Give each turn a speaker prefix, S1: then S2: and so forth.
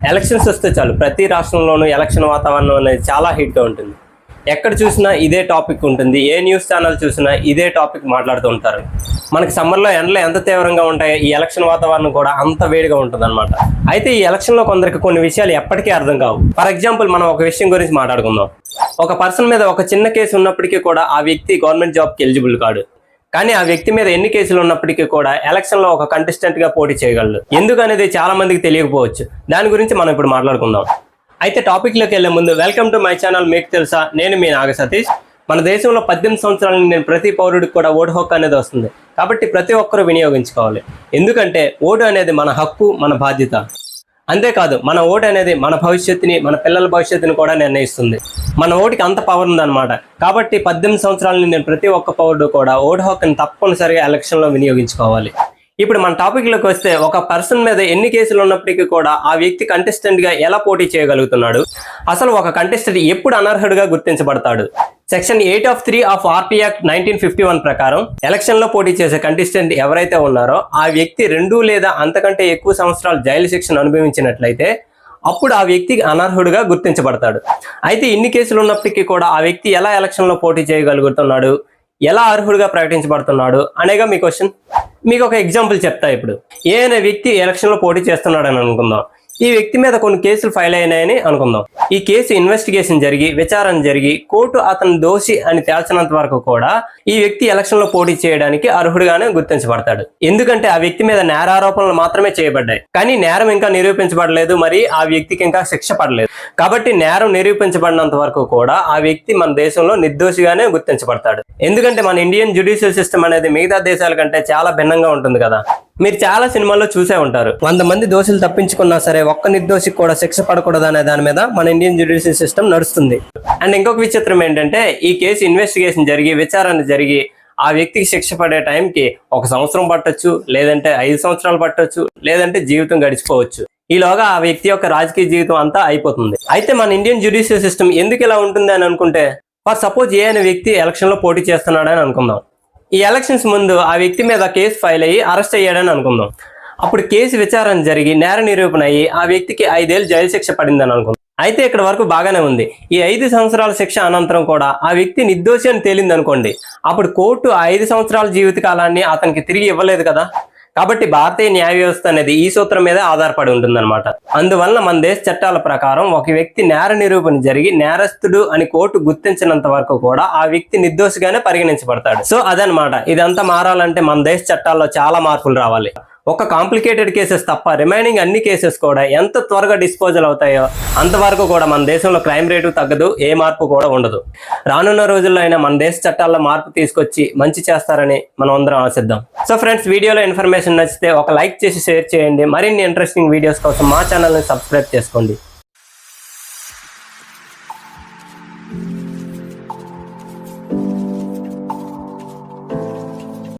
S1: Elections వస్తే చాలు ప్రతి రాష్ట్రంలోనూ ఎలక్షన్ వాతావరణం అనేది చాలా హీట్గా ఉంటుంది. ఎక్కడ చూసినా ఇదే టాపిక్ ఉంటుంది. ఏ న్యూస్ ఛానల్ చూసినా ఇదే టాపిక్ మాట్లాడుతూ ఉంటారు. మనకి సమ్మర్లో ఎండలు ఎంత తీవ్రంగా ఉంటాయో ఈ ఎలక్షన్ వాతావరణం కూడా అంత వేడిగా ఉంటుంది అనమాట. అయితే ఈ ఎలక్షన్లో కొందరికి కొన్ని విషయాలు ఎప్పటికీ అర్థం కావు. ఫర్ ఎగ్జాంపుల్ మనం ఒక విషయం గురించి మాట్లాడుకుందాం. ఒక పర్సన్ మీద ఒక చిన్న కేసు ఉన్నప్పటికీ కూడా ఆ వ్యక్తి గవర్నమెంట్ జాబ్కి ఎలిజిబుల్ కాడు. కానీ ఆ వ్యక్తి మీద ఎన్ని కేసులు ఉన్నప్పటికీ కూడా ఎలక్షన్ లో ఒక కంటెస్టెంట్ గా పోటీ చేయగలడు. ఎందుకనేది చాలా మందికి తెలియకపోవచ్చు. దాని గురించి మనం ఇప్పుడు మాట్లాడుకుందాం. అయితే టాపిక్ లోకి వెళ్లే ముందు వెల్కమ్ టు మై ఛానల్. మీకు తెలుసా, నేను మీ నాగ సతీష్. మన దేశంలో 18 సంవత్సరాల నేను ప్రతి పౌరుడికి కూడా ఓటు హక్కు అనేది వస్తుంది. కాబట్టి ప్రతి ఒక్కరూ వినియోగించుకోవాలి. ఎందుకంటే ఓటు అనేది మన హక్కు, మన బాధ్యత. అంతేకాదు మన ఓటు అనేది మన భవిష్యత్తుని, మన పిల్లల భవిష్యత్తుని కూడా నిర్ణయిస్తుంది. మన ఓటుకి అంత పవర్ ఉందన్నమాట. కాబట్టి 18 సంవత్సరాల నుండి ప్రతి ఒక్క పౌరుడు కూడా ఓటు హక్కుని తప్పనిసరిగా ఎలక్షన్లో వినియోగించుకోవాలి. ఇప్పుడు మన టాపిక్లోకి వస్తే, ఒక పర్సన్ మీద ఎన్ని కేసులు ఉన్నప్పటికీ కూడా ఆ వ్యక్తి కంటెస్టెంట్గా ఎలా పోటీ చేయగలుగుతున్నాడు? అసలు ఒక కంటెస్టెంట్ ఎప్పుడు అనర్హుడిగా గుర్తించబడతాడు? Section 8 of 3 of RP act 1951 ప్రకారం ఎలక్షన్లో పోటీ చేసే కంటెస్టెంట్ ఎవరైతే ఉన్నారో ఆ వ్యక్తి 2 లేదా అంతకంటే ఎక్కువ సంవత్సరాలు జైలు శిక్షను అనుభవించినట్లయితే అప్పుడు ఆ వ్యక్తి అనర్హుడిగా గుర్తించబడతాడు. అయితే ఇన్ని కేసులు ఉన్నప్పటికీ కూడా ఆ వ్యక్తి ఎలా ఎలక్షన్లో పోటీ చేయగలుగుతున్నాడు, ఎలా అర్హుడిగా ప్రకటించబడుతున్నాడు అనేగా మీ క్వశ్చన్. మీకు ఒక ఎగ్జాంపుల్ చెప్తా. ఇప్పుడు ఏ అనే వ్యక్తి ఎలక్షన్లో పోటీ చేస్తున్నాడని అనుకుందాం. ఈ వ్యక్తి మీద కొన్ని కేసులు ఫైల్ అయినాయని అనుకుందాం. ఈ కేసు ఇన్వెస్టిగేషన్ జరిగి, విచారణ జరిగి, కోర్టు అతను దోషి అని తేల్చినంత వరకు కూడా ఈ వ్యక్తి ఎలక్షన్ లో పోటీ చేయడానికి అర్హుడుగానే గుర్తించబడతాడు. ఎందుకంటే ఆ వ్యక్తి మీద నేరారోపణలు మాత్రమే చేయబడ్డాయి, కానీ నేరం ఇంకా నిరూపించబడలేదు, మరి ఆ వ్యక్తికి ఇంకా శిక్ష పడలేదు. కాబట్టి నేరం నిరూపించబడినంత వరకు కూడా ఆ వ్యక్తి మన దేశంలో నిర్దోషిగానే గుర్తించబడతాడు. ఎందుకంటే మన ఇండియన్ జ్యుడిషియల్ సిస్టమ్ అనేది మిగతా దేశాల కంటే చాలా భిన్నంగా ఉంటుంది కదా. మీరు చాలా సినిమాల్లో చూసే ఉంటారు, 100 మంది దోషులు తప్పించుకున్నా సరే ఒక్క నిర్దోషికి కూడా శిక్ష పడకూడదు అనే దాని మీద మన ఇండియన్ జ్యుడిషియల్ సిస్టమ్ నడుస్తుంది. అండ్ ఇంకొక విచిత్రం ఏంటంటే, ఈ కేసు ఇన్వెస్టిగేషన్ జరిగి, విచారణ జరిగి ఆ వ్యక్తికి శిక్ష పడే టైంకి 1 సంవత్సరం పట్టొచ్చు, లేదంటే 5 సంవత్సరాలు పట్టొచ్చు, లేదంటే జీవితం గడిచిపోవచ్చు. ఈలోగా ఆ వ్యక్తి యొక్క రాజకీయ జీవితం అంతా అయిపోతుంది. అయితే మన ఇండియన్ జ్యుడిషియల్ సిస్టమ్ ఎందుకు ఇలా ఉంటుంది అని అనుకుంటే, ఫర్ సపోజ్ ఏ అనే వ్యక్తి ఎలక్షన్ లో పోటీ చేస్తున్నాడని అనుకుందాం. ఈ ఎలక్షన్స్ ముందు ఆ వ్యక్తి మీద కేసు ఫైల్ అయ్యి అరెస్ట్ అయ్యాడని అనుకుందాం. అప్పుడు కేసు విచారణ జరిగి నేర నిరూపణ అయ్యి ఆ వ్యక్తికి 5 ఏళ్ళు జైలు శిక్ష పడిందని అనుకుందాం. అయితే ఇక్కడ వరకు బాగానే ఉంది. ఈ 5 సంవత్సరాల శిక్ష అనంతరం కూడా ఆ వ్యక్తి నిర్దోషి అని తేలింది అనుకోండి. అప్పుడు కోర్టు 5 సంవత్సరాల జీవితకాలాన్ని అతనికి తిరిగి ఇవ్వలేదు కదా. కాబట్టి భారతీయ న్యాయ వ్యవస్థ అనేది ఈ సూత్రం మీద ఆధారపడి ఉంటుందన్నమాట. అందువల్ల మన దేశ చట్టాల ప్రకారం ఒక వ్యక్తి నేర నిరూపణ జరిగి నేరస్తుడు అని కోర్టు గుర్తించినంత వరకు కూడా ఆ వ్యక్తి నిర్దోషిగానే పరిగణించబడతాడు. సో అదనమాట. ఇదంతా మారాలంటే మన దేశ చట్టాల్లో చాలా మార్పులు రావాలి. ఒక కాంప్లికేటెడ్ కేసెస్ తప్ప రిమైనింగ్ అన్ని కేసెస్ కూడా ఎంత త్వరగా డిస్పోజల్ అవుతాయో అంతవరకు కూడా మన దేశంలో క్రైమ్ రేటు తగ్గదు, ఏ మార్పు కూడా ఉండదు. రానున్న రోజుల్లో అయినా మన దేశ చట్టాల్లో మార్పు తీసుకొచ్చి మంచి చేస్తారని మనం అందరం ఆశిద్దాం. సో ఫ్రెండ్స్, వీడియోలో ఇన్ఫర్మేషన్ నచ్చితే ఒక లైక్ చేసి షేర్ చేయండి. మరిన్ని ఇంట్రెస్టింగ్ వీడియోస్ కోసం మా ఛానల్ని సబ్స్క్రైబ్ చేసుకోండి.